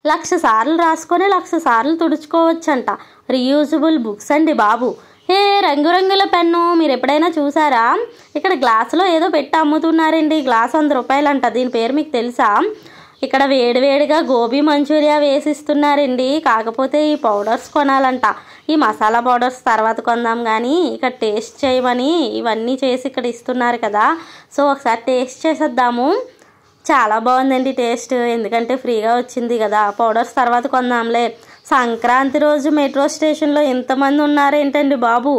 1,00,000 సార్లు రాసుకొని 1,00,000 సార్లు తుడుచుకోవచ్చంట. రీయూజబుల్ బుక్స్ అండి బాబు. రంగురంగుల పెన్ను మీరు ఎప్పుడైనా చూసారా? ఇక్కడ గ్లాసులో ఏదో పెట్టి అమ్ముతున్నారండి. గ్లాస్ 100 రూపాయలంట. దీని పేరు మీకు తెలుసా? ఇక్కడ వేడివేడిగా గోబీ మంచూరియా వేసిస్తున్నారండి. కాకపోతే ఈ పౌడర్స్ కొనాలంట. ఈ మసాలా పౌడర్స్ తర్వాత కొందాం కానీ ఇక్కడ టేస్ట్ చేయమని ఇవన్నీ చేసి ఇక్కడ ఇస్తున్నారు కదా. సో ఒకసారి టేస్ట్ చేసేద్దాము. చాలా బాగుందండి టేస్ట్. ఎందుకంటే ఫ్రీగా వచ్చింది కదా. పౌడర్స్ తర్వాత కొందాంలే. సంక్రాంతి రోజు మెట్రో స్టేషన్లో ఎంతమంది ఉన్నారేంటండి బాబు.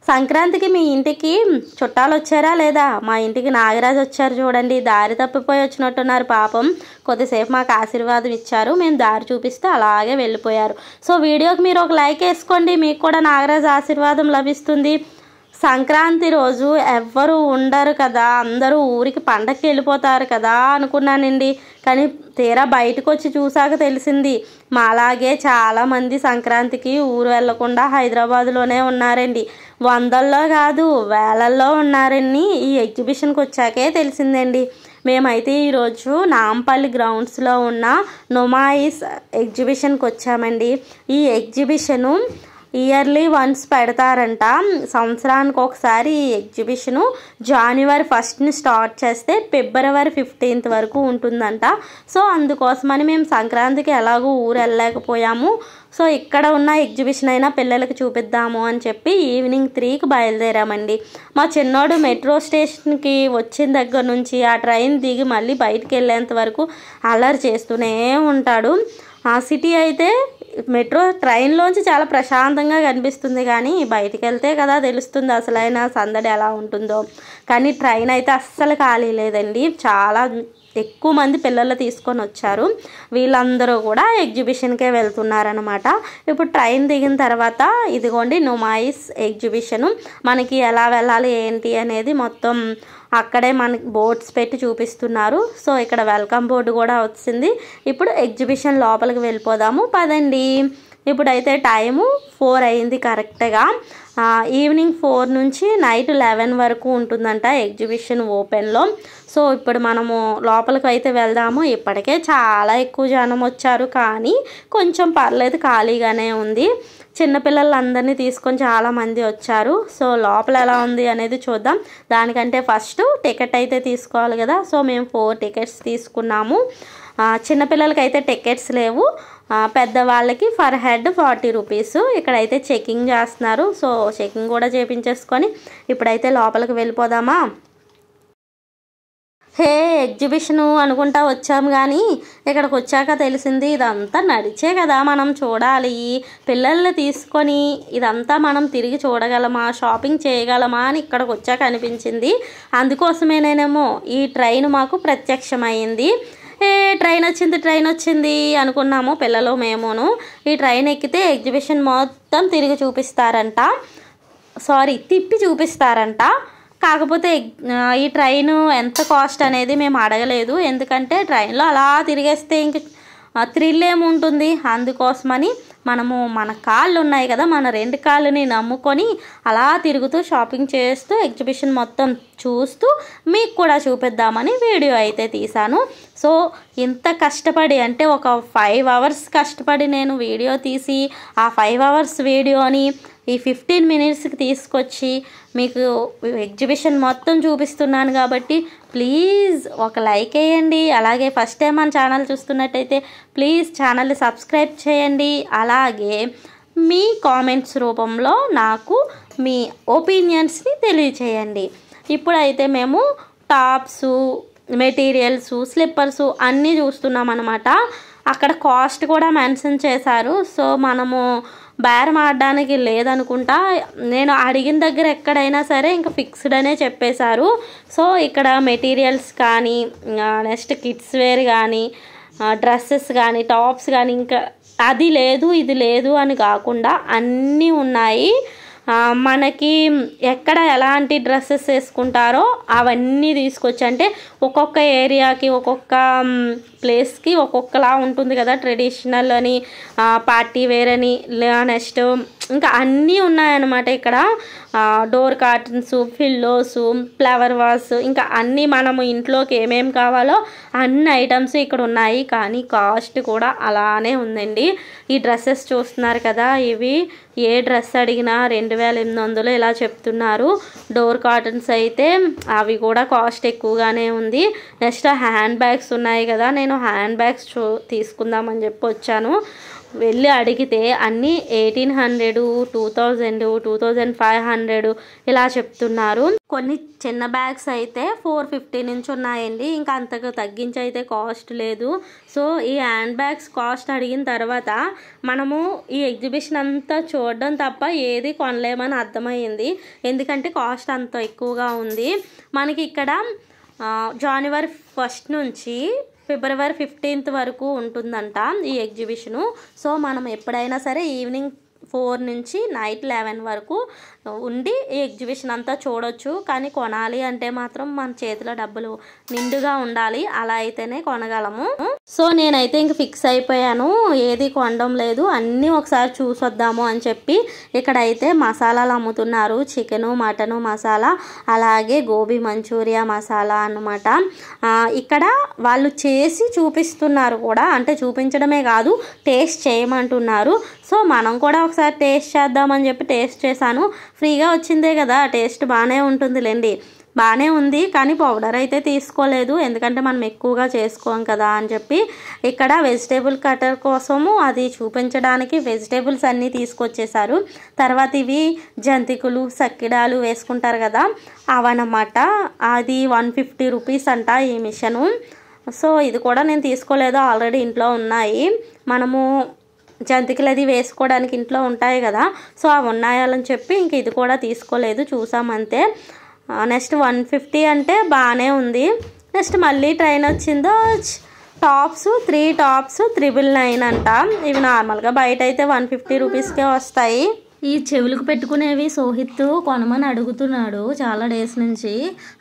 సంక్రాంతికి మీ ఇంటికి చుట్టాలు వచ్చారా లేదా? మా ఇంటికి నాగరాజు వచ్చారు చూడండి. దారి తప్పిపోయి వచ్చినట్టున్నారు పాపం. కొద్దిసేపు మాకు ఆశీర్వాదం ఇచ్చారు. మేము దారి చూపిస్తే అలాగే వెళ్ళిపోయారు. సో వీడియోకి మీరు ఒక లైక్ వేసుకోండి. మీకు కూడా నాగరాజు ఆశీర్వాదం లభిస్తుంది. సంక్రాంతి రోజు ఎవ్వరు ఉండరు కదా, అందరూ ఊరికి పండగకి వెళ్ళిపోతారు కదా అనుకున్నానండి. కానీ తీరా బయటకు వచ్చి చూసాక తెలిసింది మాలాగే చాలామంది సంక్రాంతికి ఊరు వెళ్లకుండా హైదరాబాద్లోనే ఉన్నారండి. వందల్లో కాదు వేలల్లో ఉన్నారని ఈ ఎగ్జిబిషన్కి వచ్చాకే తెలిసిందండి. మేమైతే ఈరోజు నాంపల్లి గ్రౌండ్స్లో ఉన్న నొమాయిస్ ఎగ్జిబిషన్కి వచ్చామండి. ఈ ఎగ్జిబిషను ఇయర్లీ వన్స్ పెడతారంట. సంవత్సరానికి ఒకసారి ఈ ఎగ్జిబిషను జనవరి 1 స్టార్ట్ చేస్తే ఫిబ్రవరి 15 వరకు ఉంటుందంట. సో అందుకోసమని మేము సంక్రాంతికి ఎలాగో ఊరు వెళ్ళలేకపోయాము. సో ఇక్కడ ఉన్న ఎగ్జిబిషన్ అయినా పిల్లలకి చూపిద్దాము అని చెప్పి ఈవినింగ్ 3కి బయలుదేరామండి. మా చిన్నోడు మెట్రో స్టేషన్కి వచ్చిన దగ్గర నుంచి ఆ ట్రైన్ దిగి మళ్ళీ బయటికి వెళ్ళేంత వరకు అల్లరి చేస్తూనే ఉంటాడు. ఆ సిటీ అయితే మెట్రో ట్రైన్లోంచి చాలా ప్రశాంతంగా కనిపిస్తుంది, కానీ బయటికి వెళ్తే కదా తెలుస్తుంది అసలైన సందడి ఎలా ఉంటుందో. కానీ ట్రైన్ అయితే అస్సలు ఖాళీ లేదండి. చాలా ఎక్కువ మంది పిల్లలు తీసుకొని వచ్చారు. వీళ్ళందరూ కూడా ఎగ్జిబిషన్కే వెళ్తున్నారనమాట. ఇప్పుడు ట్రైన్ దిగిన తర్వాత ఇదిగోండి నొమాయిస్ ఎగ్జిబిషను. మనకి ఎలా వెళ్ళాలి ఏంటి అనేది మొత్తం అక్కడే మనకి బోర్డ్స్ పెట్టి చూపిస్తున్నారు. సో ఇక్కడ వెల్కమ్ బోర్డు కూడా వచ్చింది. ఇప్పుడు ఎగ్జిబిషన్ లోపలికి వెళ్ళిపోదాము పదండి. ఇప్పుడైతే టైము 4 అయింది కరెక్ట్గా. ఈవినింగ్ 4 నుంచి నైట్ 11 వరకు ఉంటుందంట ఎగ్జిబిషన్ ఓపెన్లో. సో ఇప్పుడు మనము లోపలికి అయితే వెళ్దాము. ఇప్పటికే చాలా ఎక్కువ జనం వచ్చారు, కానీ కొంచెం పర్లేదు ఖాళీగానే ఉంది. చిన్నపిల్లలందరినీ తీసుకొని చాలామంది వచ్చారు. సో లోపల ఎలా ఉంది అనేది చూద్దాం. దానికంటే ఫస్ట్ టికెట్ అయితే తీసుకోవాలి కదా. సో మేము 4 టికెట్స్ తీసుకున్నాము. చిన్నపిల్లలకి అయితే టికెట్స్ లేవు. పెద్దవాళ్ళకి ఫర్ హెడ్ 40 రూపీస్. ఇక్కడైతే చెకింగ్ చేస్తున్నారు. సో చెకింగ్ కూడా చేయించేసుకొని ఇప్పుడైతే లోపలికి వెళ్ళిపోదామా. ఎగ్జిబిషను అనుకుంటా వచ్చాము, కానీ ఇక్కడికి వచ్చాక తెలిసింది ఇదంతా నడిచే కదా మనం చూడాలి. పిల్లల్ని తీసుకొని ఇదంతా మనం తిరిగి చూడగలమా, షాపింగ్ చేయగలమా అని ఇక్కడికి వచ్చాక అనిపించింది. అందుకోసమేనేమో ఈ ట్రైన్ మాకు ప్రత్యక్షమైంది. ట్రైన్ వచ్చింది అనుకున్నాము పిల్లలు మేమును. ఈ ట్రైన్ ఎక్కితే ఎగ్జిబిషన్ మొత్తం తిరిగి చూపిస్తారంట. తిప్పి చూపిస్తారంట. కాకపోతే ఈ ట్రైన్ ఎంత కాస్ట్ అనేది మేము అడగలేదు. ఎందుకంటే ట్రైన్లో అలా తిరిగేస్తే ఇంక థ్రిల్ ఏముంటుంది. అందుకోసమని మనము మన కాళ్ళు ఉన్నాయి కదా, మన 2 కాళ్ళని నమ్ముకొని అలా తిరుగుతూ షాపింగ్ చేస్తూ ఎగ్జిబిషన్ మొత్తం చూస్తూ మీకు కూడా చూపిద్దామని వీడియో అయితే తీశాను. సో ఇంత కష్టపడి అంటే ఒక 5 అవర్స్ కష్టపడి నేను వీడియో తీసి ఆ 5 అవర్స్ వీడియోని ఈ 15 మినిట్స్కి తీసుకొచ్చి మీకు ఎగ్జిబిషన్ మొత్తం చూపిస్తున్నాను. కాబట్టి ప్లీజ్ ఒక లైక్ వేయండి. అలాగే ఫస్ట్ టైం మన ఛానల్ చూస్తున్నట్టయితే ప్లీజ్ ఛానల్ని సబ్స్క్రైబ్ చేయండి. అలాగే మీ కామెంట్స్ రూపంలో నాకు మీ ఒపీనియన్స్ని తెలియచేయండి. ఇప్పుడైతే మేము టాప్స్, మెటీరియల్స్, స్లిప్పర్స్ అన్నీ చూస్తున్నాం అన్నమాట. అక్కడ కాస్ట్ కూడా మెన్షన్ చేశారు. సో మనము బేరం ఆడడానికి లేదనుకుంటా. నేను అడిగిన దగ్గర ఎక్కడైనా సరే ఇంకా ఫిక్స్డ్ అనే చెప్పేశారు. సో ఇక్కడ మెటీరియల్స్ కానీ, నెక్స్ట్ కిడ్స్ వేర్ కానీ, డ్రెస్సెస్ కానీ, టాప్స్ కానీ, ఇంకా అది లేదు ఇది లేదు అని కాకుండా అన్నీ ఉన్నాయి. మనకి ఎక్కడ ఎలాంటి డ్రెస్సెస్ వేసుకుంటారో అవన్నీ తీసుకొచ్చి, అంటే ఒక్కొక్క ఏరియాకి ఒక్కొక్క ప్లేస్కి ఒక్కొక్కలా ఉంటుంది కదా, ట్రెడిషనల్ అని, పార్టీ వేర్ అని, నెక్స్ట్ ఇంకా అన్నీ ఉన్నాయన్నమాట ఇక్కడ. Door cartons, pillows, flower vase, ఇంకా అన్నీ మనము ఇంట్లోకి ఏమేమి కావాలో అన్ని ఐటమ్స్ ఇక్కడ ఉన్నాయి. కానీ కాస్ట్ కూడా అలానే ఉందండి. ఈ డ్రెస్సెస్ చూస్తున్నారు కదా, ఇవి ఏ డ్రెస్ అడిగినా 2800 ఇలా చెప్తున్నారు. డోర్ కాటన్స్ అయితే అవి కూడా కాస్ట్ ఎక్కువగానే ఉంది. నెక్స్ట్ హ్యాండ్ బ్యాగ్స్ ఉన్నాయి కదా, నేను హ్యాండ్ బ్యాగ్స్ తీసుకుందామని చెప్పి వచ్చాను. వెళ్ళి అడిగితే అన్నీ 1800, 2000, 2500 ఇలా చెప్తున్నారు. కొన్ని చిన్న బ్యాగ్స్ అయితే 450 నుంచి ఉన్నాయండి. ఇంకా అంతకు తగ్గించి అయితే కాస్ట్ లేదు. సో ఈ హ్యాండ్ బ్యాగ్స్ కాస్ట్ అడిగిన తర్వాత మనము ఈ ఎగ్జిబిషన్ అంతా చూడడం తప్ప ఏది కొనలేమని అర్థమైంది. ఎందుకంటే కాస్ట్ అంత ఎక్కువగా ఉంది. మనకి ఇక్కడ జనవరి 1 నుంచి ఫిబ్రవరి 15 వరకు ఉంటుందంట ఈ ఎగ్జిబిషను. సో మనం ఎప్పుడైనా సరే ఈవినింగ్ 4 నుంచి నైట్ 11 వరకు ఉండి ఈ ఎగ్జిబిషన్ అంతా చూడొచ్చు. కానీ కొనాలి అంటే మాత్రం మన చేతిలో డబ్బులు నిండుగా ఉండాలి, అలా అయితేనే కొనగలము. సో నేనైతే ఇంక ఫిక్స్ అయిపోయాను, ఏది కొనడం లేదు, అన్నీ ఒకసారి చూసొద్దాము అని చెప్పి. ఇక్కడైతే మసాలాలు అమ్ముతున్నారు, చికెను, మటను మసాలా, అలాగే గోబీ మంచూరియా మసాలా అన్నమాట. ఇక్కడ వాళ్ళు చేసి చూపిస్తున్నారు కూడా, అంటే చూపించడమే కాదు టేస్ట్ చేయమంటున్నారు. సో మనం కూడా ఒకసారి టేస్ట్ చేద్దామని చెప్పి టేస్ట్ చేశాను. ఫ్రీగా వచ్చిందే కదా, టేస్ట్ బాగానే ఉంటుందిలేండి. బాగానే ఉంది, కానీ పౌడర్ అయితే తీసుకోలేదు, ఎందుకంటే మనం ఎక్కువగా చేసుకోం కదా అని చెప్పి. ఇక్కడ వెజిటేబుల్ కటర్ కోసము అది చూపించడానికి వెజిటేబుల్స్ అన్నీ తీసుకొచ్చేసారు. తర్వాత ఇవి జంతికలు, సక్కిడాలు వేసుకుంటారు కదా, అవన్నమాట. అది 150 రూపీస్ అంట ఈ మిషను. సో ఇది కూడా నేను తీసుకోలేదు, ఆల్రెడీ ఇంట్లో ఉన్నాయి. మనము జంతికలు అది వేసుకోవడానికి ఇంట్లో ఉంటాయి కదా, సో అవి ఉన్నాయాలని చెప్పి ఇంక ఇది కూడా తీసుకోలేదు, చూసామంతే. నెక్స్ట్ 150 అంటే బాగానే ఉంది. నెక్స్ట్ మళ్ళీ ట్రైన్ వచ్చిందో టాప్స్, 3 టాప్స్ 999 అంట. ఇవి నార్మల్గా బయట అయితే 150 రూపీస్కే వస్తాయి. ఈ చెవులకు పెట్టుకునేవి సోహిత్ కొనమని అడుగుతున్నాడు చాలా డేస్ నుంచి.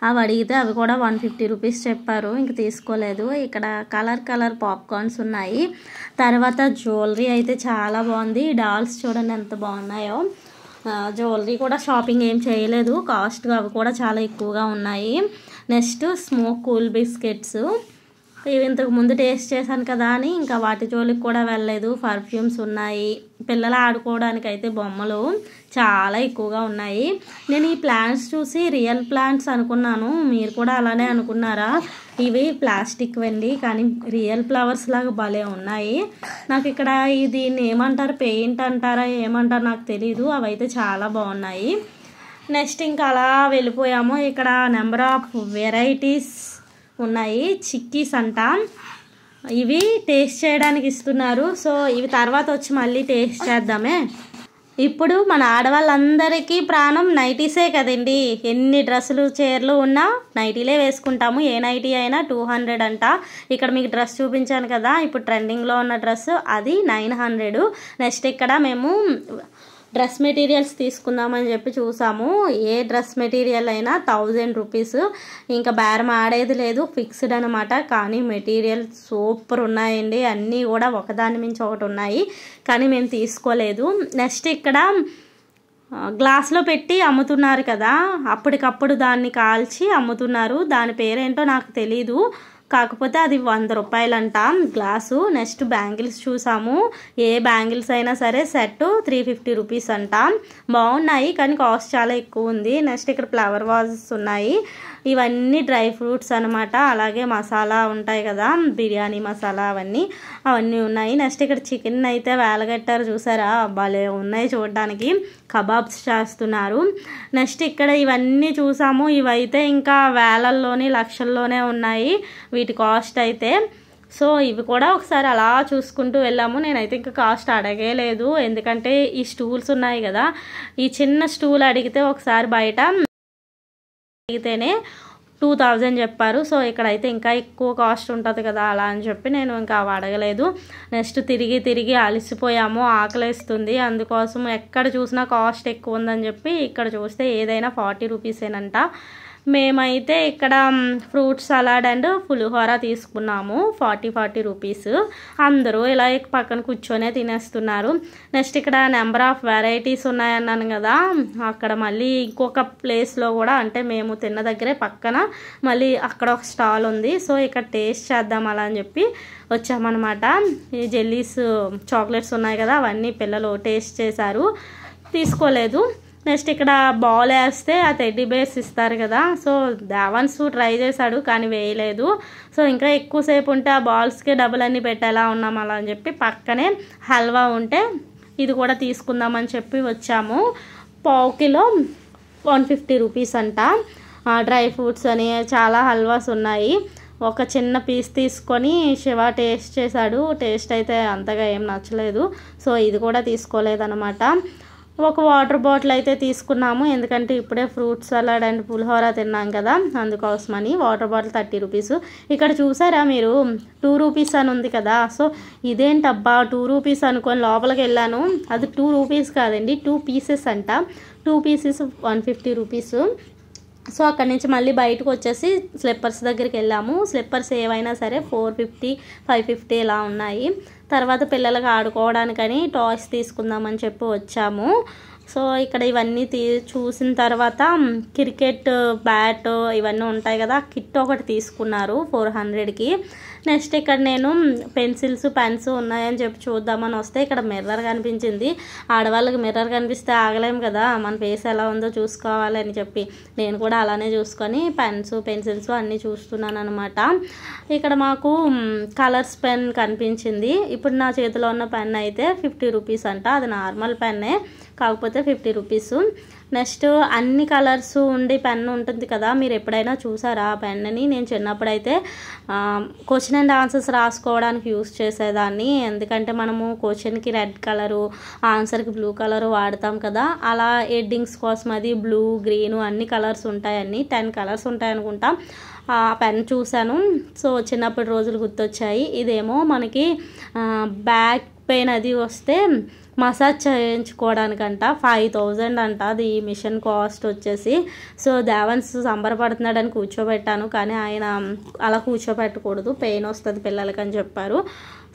అవి అడిగితే అవి కూడా 150 రూపీస్ చెప్పారు, ఇంక తీసుకోలేదు. ఇక్కడ కలర్ పాప్కార్న్స్ ఉన్నాయి. తర్వాత జ్యువెలరీ అయితే చాలా బాగుంది. డాల్స్ చూడండి ఎంత బాగున్నాయో. జ్యువెలరీ కూడా షాపింగ్ ఏం చేయలేదు, కాస్ట్గా అవి కూడా చాలా ఎక్కువగా ఉన్నాయి. నెక్స్ట్ స్మోక్ కూల్ బిస్కెట్స్, ఇవి ఇంతకు ముందు టేస్ట్ చేశాను కదా అని ఇంకా వాటి జోలికి కూడా వెళ్ళలేదు. పర్ఫ్యూమ్స్ ఉన్నాయి. పిల్లలు ఆడుకోవడానికి అయితే బొమ్మలు చాలా ఎక్కువగా ఉన్నాయి. నేను ఈ ప్లాంట్స్ చూసి రియల్ ప్లాంట్స్ అనుకున్నాను, మీరు కూడా అలానే అనుకున్నారా? ఇవి ప్లాస్టిక్ వెండి, కానీ రియల్ ఫ్లవర్స్ లాగా భలే ఉన్నాయి. నాకు ఇక్కడ దీన్ని ఏమంటారు, పెయింట్ అంటారా ఏమంటారు నాకు తెలీదు, అవైతే చాలా బాగున్నాయి. నెక్స్ట్ ఇంకా అలా వెళ్ళిపోయాము. ఇక్కడ నెంబర్ ఆఫ్ వెరైటీస్ ఉన్నాయి. చిక్కీస్ అంట, ఇవి టేస్ట్ చేయడానికి ఇస్తున్నారు. సో ఇవి తర్వాత వచ్చి మళ్ళీ టేస్ట్ చేద్దామే. ఇప్పుడు మన ఆడవాళ్ళందరికీ ప్రాణం నైటీసే కదండి. ఎన్ని డ్రెస్సులు చీరలు ఉన్నా నైటీలే వేసుకుంటాము. ఏ నైటీ అయినా 200 అంట. ఇక్కడ మీకు డ్రెస్ చూపించాను కదా, ఇప్పుడు ట్రెండింగ్లో ఉన్న డ్రెస్ అది 900. నెక్స్ట్ ఇక్కడ మేము డ్రెస్ మెటీరియల్స్ తీసుకుందామని చెప్పి చూసాము. ఏ డ్రెస్ మెటీరియల్ అయినా 1000 రూపీస్, ఇంకా బేరం ఆడేది లేదు, ఫిక్స్డ్ అనమాట. కానీ మెటీరియల్ సూపర్ ఉన్నాయండి, అన్నీ కూడా ఒకదాని మించి ఒకటి ఉన్నాయి, కానీ మేము తీసుకోలేదు. నెక్స్ట్ ఇక్కడ గ్లాస్లో పెట్టి అమ్ముతున్నారు కదా, అప్పటికప్పుడు దాన్ని కాల్చి అమ్ముతున్నారు. దాని పేరేంటో నాకు తెలీదు, కాకపోతే అది 100 రూపాయలంట గ్లాసు. నెక్స్ట్ బ్యాంగిల్స్ చూసాము. ఏ బ్యాంగిల్స్ అయినా సరే సెట్ 350 రూపీస్ అంట. బాగున్నాయి, కానీ కాస్ట్ చాలా ఎక్కువ ఉంది. నెక్స్ట్ ఇక్కడ ఫ్లవర్ వాజెస్ ఉన్నాయి. ఇవన్నీ డ్రై ఫ్రూట్స్ అనమాట. అలాగే మసాలా ఉంటాయి కదా, బిర్యానీ మసాలా, అవన్నీ ఉన్నాయి. నెక్స్ట్ ఇక్కడ చికెన్ అయితే వేలగట్టారు చూసారా, భలే ఉన్నాయి చూడడానికి. కబాబ్స్ చేస్తున్నారు. నెక్స్ట్ ఇక్కడ ఇవన్నీ చూసాము. ఇవైతే ఇంకా వేలల్లోని లక్షల్లోనే ఉన్నాయి వీటి కాస్ట్ అయితే. సో ఇవి కూడా ఒకసారి అలా చూసుకుంటూ వెళ్ళాము. నేనైతే ఇంకా కాస్ట్ అడగలేదు, ఎందుకంటే ఈ స్టూల్స్ ఉన్నాయి కదా, ఈ చిన్న స్టూల్ అడిగితే ఒకసారి బయట అడిగితేనే 2000 చెప్పారు. సో ఇక్కడైతే ఇంకా ఎక్కువ కాస్ట్ ఉంటుంది కదా అలా అని చెప్పి నేను ఇంకా అడగలేదు. నెక్స్ట్ తిరిగి అలసిపోయాము, ఆకలిస్తుంది. అందుకోసం ఎక్కడ చూసినా కాస్ట్ ఎక్కువ ఉందని చెప్పి ఇక్కడ చూస్తే ఏదైనా 40 రూపీసేనంట. మేమైతే ఇక్కడ ఫ్రూట్ సలాడ్ అండ్ పులిహోర తీసుకున్నాము. 40 రూపీస్. అందరూ ఇలా పక్కన కూర్చొనే తినేస్తున్నారు. నెక్స్ట్ ఇక్కడ నెంబర్ ఆఫ్ వెరైటీస్ ఉన్నాయన్నాను కదా, అక్కడ మళ్ళీ ఇంకొక ప్లేస్లో కూడా అంటే మేము తిన్న దగ్గరే పక్కన మళ్ళీ అక్కడ ఒక స్టాల్ ఉంది. సో ఇక్కడ టేస్ట్ చేద్దాం అలా అని చెప్పి వచ్చామన్నమాట. ఈ జెల్లీస్ చాక్లెట్స్ ఉన్నాయి కదా, అవన్నీ పిల్లలు టేస్ట్ చేశారు, తీసుకోలేదు. నెక్స్ట్ ఇక్కడ బాల్ వేస్తే ఆ టెడ్డీ బేర్స్ ఇస్తారు కదా, సో దేవాన్స్ ట్రై చేశాడు కానీ వేయలేదు. సో ఇంకా ఎక్కువసేపు ఉంటే ఆ బాల్స్కి డబ్బులు అన్నీ పెట్టేలా ఉన్నాం అలా అని చెప్పి పక్కనే హల్వా ఉంటే ఇది కూడా తీసుకుందామని చెప్పి వచ్చాము. పావు కిలో 150 రూపీస్ అంట. డ్రై ఫ్రూట్స్ అని చాలా హల్వాస్ ఉన్నాయి. ఒక చిన్న పీస్ తీసుకొని శివ టేస్ట్ చేశాడు. టేస్ట్ అయితే అంతగా ఏం నచ్చలేదు, సో ఇది కూడా తీసుకోలేదన్నమాట. ఒక వాటర్ బాటిల్ అయితే తీసుకున్నాము, ఎందుకంటే ఇప్పుడే ఫ్రూట్ సలాడ్ అండ్ పులిహోర తిన్నాం కదా, అందుకోసమని. Water bottle 30 rupees. ఇక్కడ చూసారా మీరు 2 రూపీస్ అని ఉంది కదా, సో ఇదేంటబ్బా 2 రూపీస్ అనుకొని లోపలికి వెళ్ళాను. అది 2 రూపీస్ కాదండి, 2 పీసెస్ అంట. 2 పీసెస్ 150 రూపీస్. సో అక్కడి నుంచి మళ్ళీ బయటకు వచ్చేసి స్లిప్పర్స్ దగ్గరికి వెళ్ళాము. స్లిప్పర్స్ ఏవైనా సరే 450, 550 ఇలా ఉన్నాయి. తర్వాత పిల్లలకు ఆడుకోవడానికని టాయ్స్ తీసుకుందామని చెప్పి వచ్చాము. సో ఇక్కడ ఇవన్నీ చూసిన తర్వాత క్రికెట్ బ్యాట్ ఇవన్నీ ఉంటాయి కదా, కిట్ ఒకటి తీసుకున్నారు 400కి. నెక్స్ట్ ఇక్కడ నేను పెన్సిల్స్ పెన్స్ ఉన్నాయని చెప్పి చూద్దామని వస్తే ఇక్కడ మిర్రర్ కనిపించింది. ఆడవాళ్ళకి మిర్రర్ కనిపిస్తే ఆగలేము కదా, మన ఫేస్ ఎలా ఉందో చూసుకోవాలని చెప్పి నేను కూడా అలానే చూసుకొని పెన్స్ పెన్సిల్స్ అన్నీ చూస్తున్నాను అనమాట. ఇక్కడ మాకు కలర్స్ పెన్ కనిపించింది. ఇప్పుడు నా చేతిలో ఉన్న పెన్ అయితే 50 రూపీస్ అంట. అది నార్మల్ పెన్నే, కాకపోతే 50 రూపీస్. నెక్స్ట్ అన్ని కలర్స్ ఉండి పెన్ ఉంటుంది కదా, మీరు ఎప్పుడైనా చూసారా ఆ పెన్ని? నేను చిన్నప్పుడైతే క్వశ్చన్ అండ్ ఆన్సర్స్ రాసుకోవడానికి యూస్ చేసేదాన్ని. ఎందుకంటే మనము క్వశ్చన్కి రెడ్ కలరు, ఆన్సర్కి బ్లూ కలరు వాడతాం కదా, అలా హెడ్డింగ్స్ కోసం అది బ్లూ గ్రీన్ అన్ని కలర్స్ ఉంటాయని 10 కలర్స్ ఉంటాయి అనుకుంటా. ఆ పెన్ చూశాను, సో చిన్నప్పటి రోజులు గుర్తొచ్చాయి. ఇదేమో మనకి బ్యాక్ పెయిన్ అది వస్తే మసాజ్ చేయించుకోవడానికంట 5000 అంట అది మిషన్ కాస్ట్ వచ్చేసి. సో దేవన్స్ సంబరపడుతున్నాడని కూర్చోబెట్టాను, కానీ ఆయన అలా కూర్చోబెట్టకూడదు, పెయిన్ వస్తుంది పిల్లలకి అని చెప్పారు.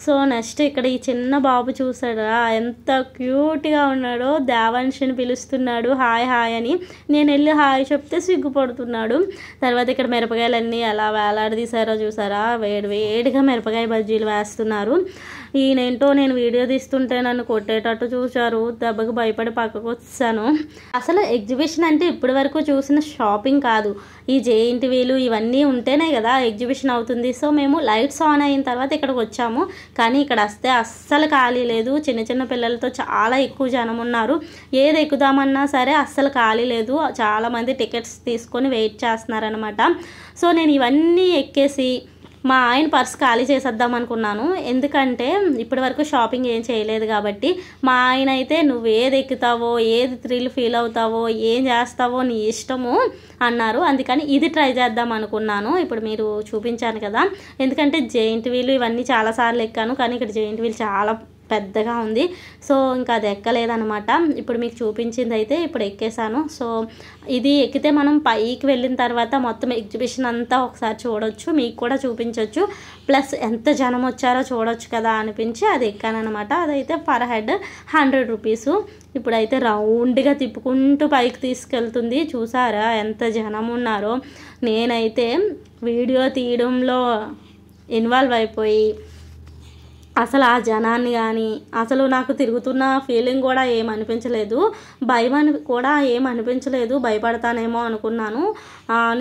సో నెక్స్ట్ ఇక్కడ ఈ చిన్న బాబు చూసాడా ఎంత క్యూట్గా ఉన్నాడో, దేవాన్షిని పిలుస్తున్నాడు హాయ్ హాయ్ అని. నేను వెళ్ళి హాయ్ చెప్తే సిగ్గుపడుతున్నాడు. తర్వాత ఇక్కడ మిరపకాయలన్నీ ఎలా వేలాడదీశారో చూసారా, వేడిగా మిరపకాయ బజ్జీలు వేస్తున్నారు. ఈయనేంటో నేను వీడియో తీస్తుంటే నన్ను కొట్టేటట్టు చూశారు, దెబ్బకి భయపడి పక్కకు వచ్చాను. అసలు ఎగ్జిబిషన్ అంటే ఇప్పటి వరకు చూసిన షాపింగ్ కాదు, ఈ జెయింట్ వీలు ఇవన్నీ ఉంటేనే కదా ఎగ్జిబిషన్ అవుతుంది. సో మేము లైట్స్ ఆన్ అయిన తర్వాత ఇక్కడికి వచ్చాము, కానీ ఇక్కడ వస్తే అస్సలు ఖాళీ లేదు. చిన్న చిన్న పిల్లలతో చాలా ఎక్కువ జనం ఉన్నారు. ఏది ఎక్కుదామన్నా సరే అస్సలు ఖాళీ లేదు. చాలామంది టికెట్స్ తీసుకొని వెయిట్ చేస్తున్నారనమాట. సో నేను ఇవన్నీ ఎక్కేసి మా ఆయన పర్స్ ఖాళీ చేసేద్దాం అనుకున్నాను, ఎందుకంటే ఇప్పటి వరకు షాపింగ్ ఏం చేయలేదు కాబట్టి. మా ఆయన అయితే నువ్వు ఏది ఎక్కుతావో, ఏది థ్రిల్ ఫీల్ అవుతావో, ఏం చేస్తావో నీ ఇష్టము అన్నారు. అందుకని ఇది ట్రై చేద్దాం అనుకున్నాను. ఇప్పుడు మీరు చూపించాను కదా, ఎందుకంటే జెయింట్ వీల్ ఇవన్నీ చాలాసార్లు ఎక్కాను, కానీ ఇక్కడ జెయింట్ వీల్ చాలా పెద్దగా ఉంది. సో ఇంకా అది ఎక్కలేదనమాట. ఇప్పుడు మీకు చూపించింది అయితే ఇప్పుడు ఎక్కేసాను. సో ఇది ఎక్కితే మనం పైకి వెళ్ళిన తర్వాత మొత్తం ఎగ్జిబిషన్ అంతా ఒకసారి చూడొచ్చు, మీకు కూడా చూపించవచ్చు, ప్లస్ ఎంత జనం వచ్చారో చూడొచ్చు కదా అనిపించి అది ఎక్కానమాట. అదైతే పర్ హెడ్ 100 రూపీస్. ఇప్పుడైతే రౌండ్గా తిప్పుకుంటూ పైకి తీసుకెళ్తుంది. చూసారా ఎంత జనం ఉన్నారో. నేనైతే వీడియో తీయడంలో ఇన్వాల్వ్ అయిపోయి అసలు ఆ జనాన్ని కానీ అసలు నాకు తిరుగుతున్న ఫీలింగ్ కూడా ఏమనిపించలేదు, భయం కూడా ఏమనిపించలేదు. భయపడతానేమో అనుకున్నాను.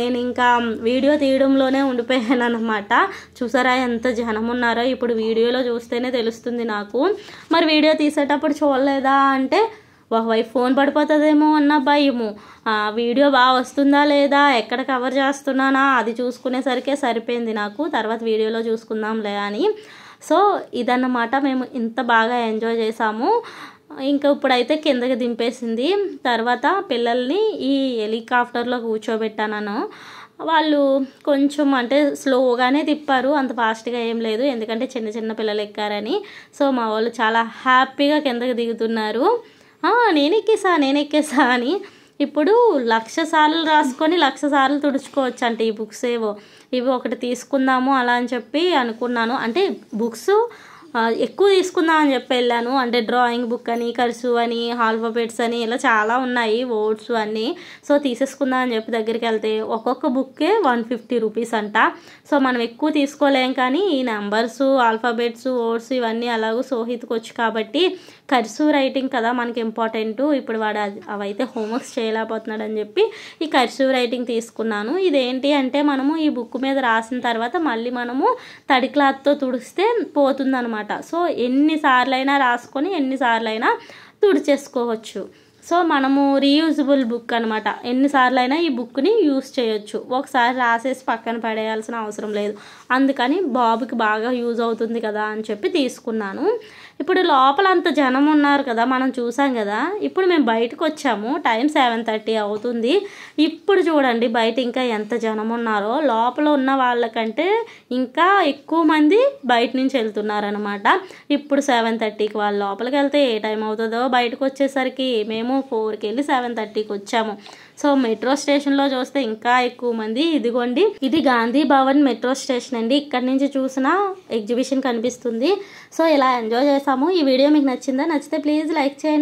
నేను ఇంకా వీడియో తీయడంలోనే ఉండిపోయాను అనమాట. చూసారా ఎంత జనం ఉన్నారో, ఇప్పుడు వీడియోలో చూస్తేనే తెలుస్తుంది నాకు. మరి వీడియో తీసేటప్పుడు చూడలేదా అంటే ఒకవైపు ఫోన్ పడిపోతుందేమో అన్న భయము, వీడియో బాగా వస్తుందా లేదా, ఎక్కడ కవర్ చేస్తున్నానా అది చూసుకునేసరికే సరిపోయింది నాకు. తర్వాత వీడియోలో చూసుకుందాంలే అని. సో ఇదన్నమాట, మేము ఇంత బాగా ఎంజాయ్ చేసాము. ఇంకా ఇప్పుడైతే కిందకి దింపేసింది. తర్వాత పిల్లల్ని ఈ హెలికాప్టర్లో కూర్చోబెట్టాను. వాళ్ళు కొంచెం అంటే స్లోగానే తిప్పారు, అంత ఫాస్ట్గా ఏం లేదు, ఎందుకంటే చిన్న చిన్న పిల్లలు ఎక్కారని. సో మా వాళ్ళు చాలా హ్యాపీగా కిందకి దిగుతున్నారు. నేను ఎక్కేసా అని. ఇప్పుడు 1,00,000 సార్లు రాసుకొని 1,00,000 సార్లు తుడుచుకోవచ్చు అంటే ఈ బుక్స్ ఇవి ఒకటి తీసుకుందాము అలా అని చెప్పి అనుకున్నాను. అంటే బుక్స్ ఎక్కువ తీసుకుందాం అని చెప్పి వెళ్ళాను. అంటే డ్రాయింగ్ బుక్ అని, కర్సివ్ అని, ఆల్ఫాబెట్స్ అని ఇలా చాలా ఉన్నాయి, వర్డ్స్ అన్నీ. సో తీసేసుకుందాం అని చెప్పి దగ్గరికి వెళ్తే ఒక్కొక్క బుక్కే 150 రూపీస్ అంట. సో మనం ఎక్కువ తీసుకోలేం, కానీ ఈ నెంబర్స్, ఆల్ఫాబెట్స్, వర్డ్స్ ఇవన్నీ అలాగూ సోహిత్కి వచ్చు కాబట్టి కర్సివ్ రైటింగ్ కదా మనకి ఇంపార్టెంట్. ఇప్పుడు వాడు అవైతే హోంవర్క్స్ చేయలేకపోతున్నాడు అని చెప్పి ఈ కర్సివ్ రైటింగ్ తీసుకున్నాను. ఇదేంటి అంటే మనము ఈ బుక్ మీద రాసిన తర్వాత మళ్ళీ మనము తడి క్లాత్తో తుడిస్తే పోతుందన్నమాట. సో ఎన్నిసార్లైనా రాసుకొని ఎన్నిసార్లైనా తుడిచేసుకోవచ్చు. సో మనము రీయూజబుల్ బుక్ అనమాట, ఎన్నిసార్లైనా ఈ బుక్ని యూజ్ చేయొచ్చు. ఒకసారి రాసేసి పక్కన పడేయాల్సిన అవసరం లేదు. అందుకని బాబుకి బాగా యూజ్ అవుతుంది కదా అని చెప్పి తీసుకున్నాను. ఇప్పుడు లోపల అంత జనం ఉన్నారు కదా, మనం చూసాం కదా. ఇప్పుడు మేము బయటకు వచ్చాము, టైం 7:30 అవుతుంది. ఇప్పుడు చూడండి బయట ఇంకా ఎంత జనం ఉన్నారో. లోపల ఉన్న వాళ్ళకంటే ఇంకా ఎక్కువ మంది బయట నుంచి వెళ్తున్నారనమాట. ఇప్పుడు 7:30కి వాళ్ళు లోపలికి వెళ్తే ఏ టైం అవుతుందో, బయటకు వచ్చేసరికి మేము 4కి వెళ్ళి 7:30కి వచ్చాము. సో మెట్రో స్టేషన్లో చూస్తే ఇంకా ఎక్కువ మంది. ఇదిగోండి, ఇది గాంధీ భవన్ మెట్రో స్టేషన్ అండి. ఇక్కడి నుంచి చూసిన ఎగ్జిబిషన్ కనిపిస్తుంది. సో ఇలా ఎంజాయ్ చేసాము. ఈ వీడియో మీకు నచ్చిందా? నచ్చితే ప్లీజ్ లైక్ చేయండి.